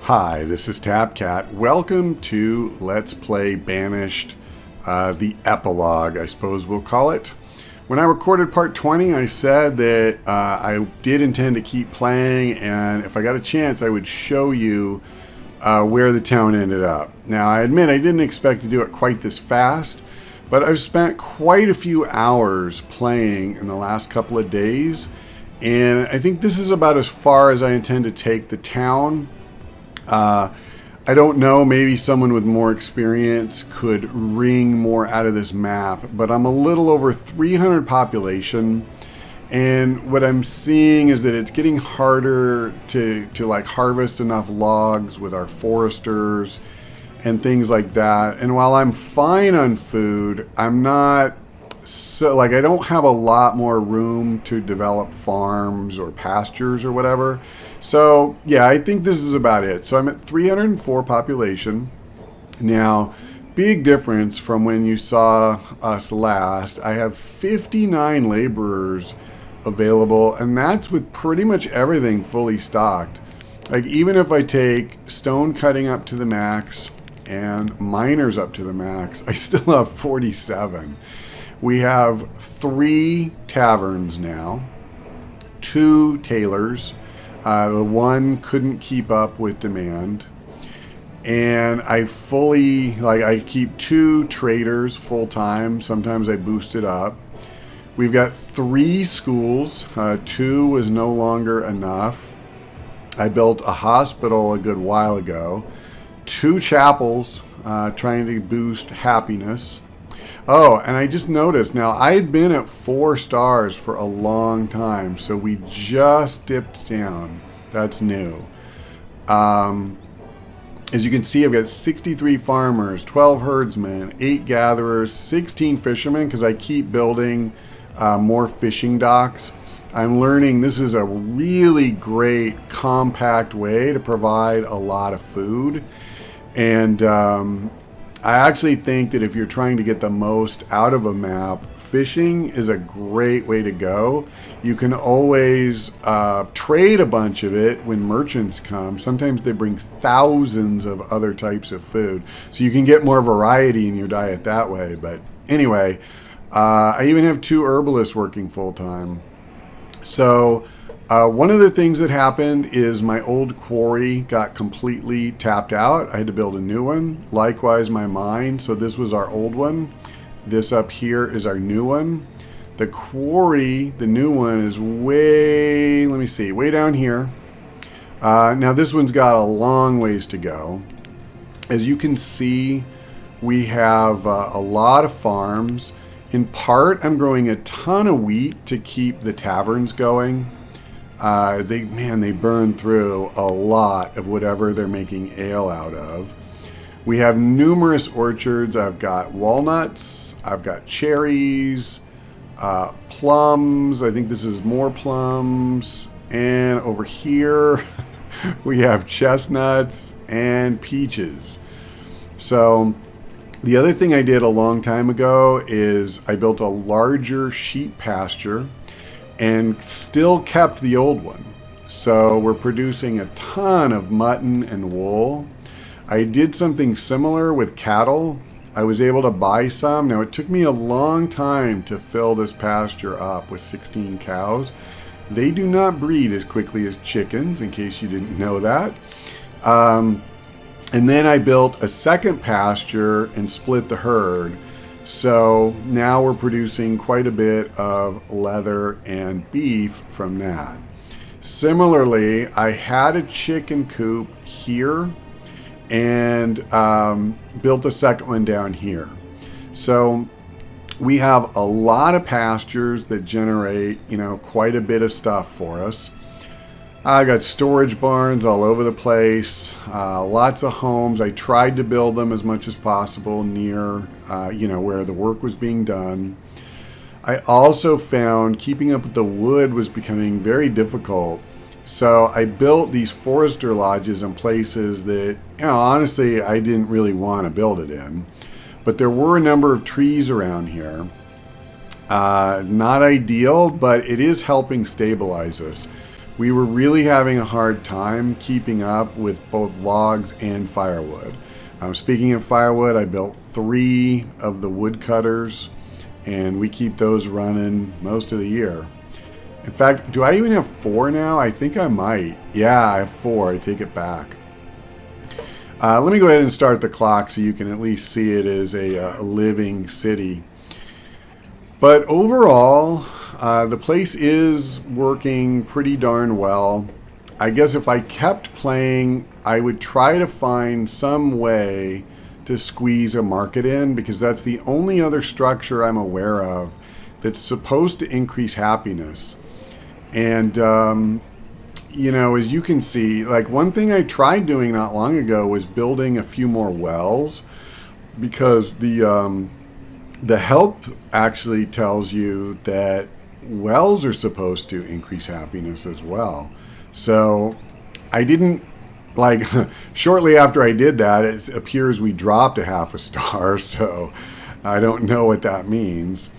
Hi, this is TabCat. Welcome to Let's Play Banished, the Epilogue, I suppose we'll call it. When I recorded part 20, I said that I did intend to keep playing, and if I got a chance, I would show you where the town ended up. Now, I admit I didn't expect to do it quite this fast, but I've spent quite a few hours playing in the last couple of days, and I think this is about as far as I intend to take the town. I don't know, maybe someone with more experience could wring more out of this map, but I'm a little over 300 population, and what I'm seeing is that it's getting harder to like harvest enough logs with our foresters and things like that. And while I'm fine on food, I'm not so, I don't have a lot more room to develop farms or pastures or whatever. So yeah, I think this is about it. So I'm at 304 population. Now, big difference from when you saw us last. I have 59 laborers available, and that's with pretty much everything fully stocked. Like, even if I take stone cutting up to the max and miners up to the max, I still have 47. We have 3 taverns now, 2 tailors. The one couldn't keep up with demand. And I I keep 2 traders full time. Sometimes I boost it up. We've got 3 schools. 2 was no longer enough. I built a hospital a good while ago. 2 chapels, trying to boost happiness. Oh, and I just noticed, now I had been at 4 stars for a long time, so we just dipped down. That's new. As you can see, I've got 63 farmers, 12 herdsmen, 8 gatherers, 16 fishermen, because I keep building more fishing docks. I'm learning this is a really great, compact way to provide a lot of food. And I actually think that if you're trying to get the most out of a map, fishing is a great way to go. You can always trade a bunch of it when merchants come. Sometimes they bring thousands of other types of food, so you can get more variety in your diet that way. But anyway, I even have 2 herbalists working full-time. So one of the things that happened is my old quarry got completely tapped out. I had to build a new one. Likewise, my mine. So this was our old one. This up here is our new one. The quarry, the new one, is way, let me see, way down here. Now this one's got a long ways to go. As you can see, we have a lot of farms. In part, I'm growing a ton of wheat to keep the taverns going. They burn through a lot of whatever they're making ale out of. We have numerous orchards. I've got walnuts, I've got cherries, plums. I think this is more plums. And over here, we have chestnuts and peaches. So the other thing I did a long time ago is I built a larger sheep pasture and still kept the old one. So we're producing a ton of mutton and wool. I did something similar with cattle. I was able to buy some. Now, it took me a long time to fill this pasture up with 16 cows. They do not breed as quickly as chickens, in case you didn't know that. And then I built a second pasture and split the herd. So now we're producing quite a bit of leather and beef from that. Similarly, I had a chicken coop here and built a second one down here. So we have a lot of pastures that generate, quite a bit of stuff for us. I got storage barns all over the place, lots of homes. I tried to build them as much as possible near, where the work was being done. I also found keeping up with the wood was becoming very difficult. So I built these forester lodges in places that, honestly, I didn't really want to build it in. But there were a number of trees around here. Not ideal, but it is helping stabilize us. we were really having a hard time keeping up with both logs and firewood. Speaking of firewood, I built 3 of the woodcutters, and we keep those running most of the year. In fact, do I even have 4 now? I think I might. Yeah, I have 4. I take it back. Let me go ahead and start the clock so you can at least see it as a living city. But overall, the place is working pretty darn well. I guess if I kept playing, I would try to find some way to squeeze a market in, because that's the only other structure I'm aware of that's supposed to increase happiness. And, you know, as you can see, like, one thing I tried doing not long ago was building a few more wells, because the help actually tells you that wells are supposed to increase happiness as well. So I didn't, like, shortly after I did that, it appears we dropped a half a star, so I don't know what that means.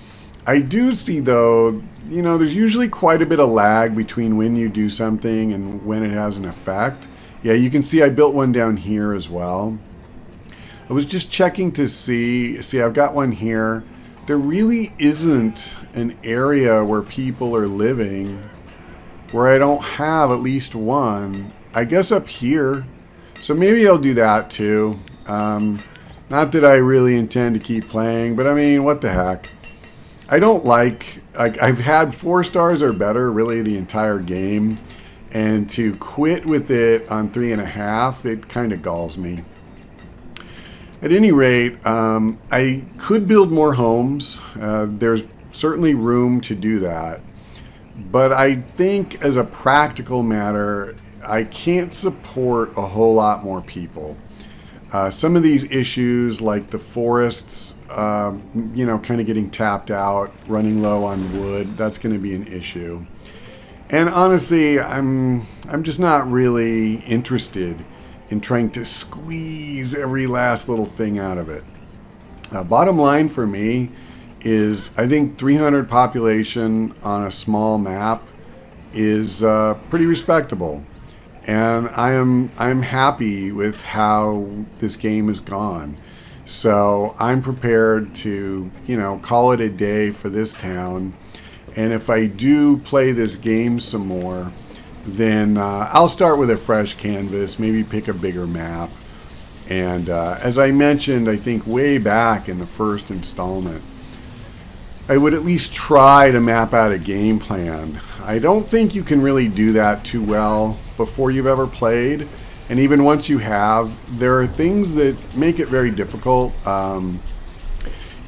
I do see, though, you know, there's usually quite a bit of lag between when you do something and when it has an effect. Yeah, you can see I built one down here as well. I was just checking to see, I've got one here. There really isn't an area where people are living where I don't have at least one. I guess up here. So maybe I'll do that too. Not that I really intend to keep playing, but I mean, what the heck. I don't like I've had 4 stars or better really the entire game, and to quit with it on 3.5, it kind of galls me. At any rate, I could build more homes. There's certainly room to do that. But I think as a practical matter, I can't support a whole lot more people. Some of these issues, like the forests, you know, kind of getting tapped out, running low on wood, that's going to be an issue. And honestly, I'm just not really interested in trying to squeeze every last little thing out of it. Bottom line for me is, I think 300 population on a small map is pretty respectable. And I'm happy with how this game has gone. So I'm prepared to, you know, call it a day for this town. And if I do play this game some more, then I'll start with a fresh canvas, maybe pick a bigger map. And as I mentioned, I think way back in the first installment, I would at least try to map out a game plan. I don't think you can really do that too well before you've ever played. And even once you have, there are things that make it very difficult.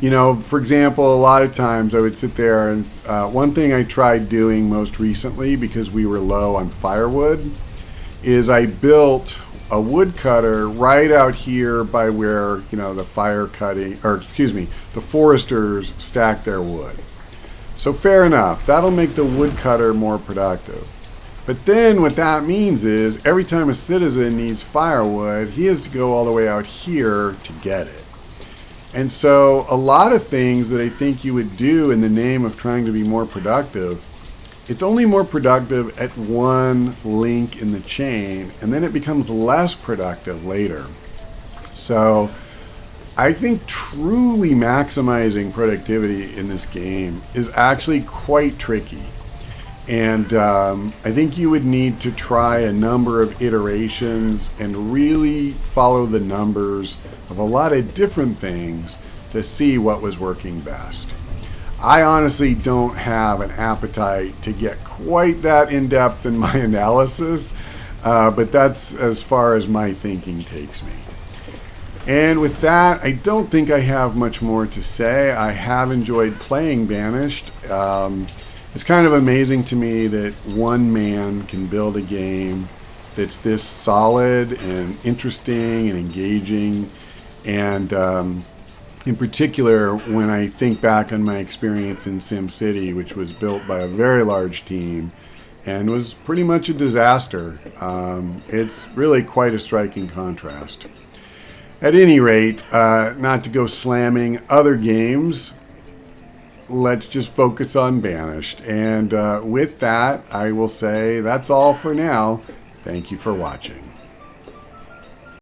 You know, for example, a lot of times I would sit there and one thing I tried doing most recently, because we were low on firewood, is I built a woodcutter right out here by where, you know, the the foresters stack their wood. So fair enough, that'll make the woodcutter more productive. But then what that means is every time a citizen needs firewood, he has to go all the way out here to get it. And so a lot of things that I think you would do in the name of trying to be more productive, it's only more productive at one link in the chain, and then it becomes less productive later. So I think truly maximizing productivity in this game is actually quite tricky. And I think you would need to try a number of iterations and really follow the numbers of a lot of different things to see what was working best. I honestly don't have an appetite to get quite that in-depth in my analysis, but that's as far as my thinking takes me. And with that, I don't think I have much more to say. I have enjoyed playing Banished. It's kind of amazing to me that one man can build a game that's this solid and interesting and engaging. And in particular, when I think back on my experience in SimCity, which was built by a very large team and was pretty much a disaster, it's really quite a striking contrast. At any rate, not to go slamming other games, let's just focus on Banished. And with that, I will say that's all for now. Thank you for watching.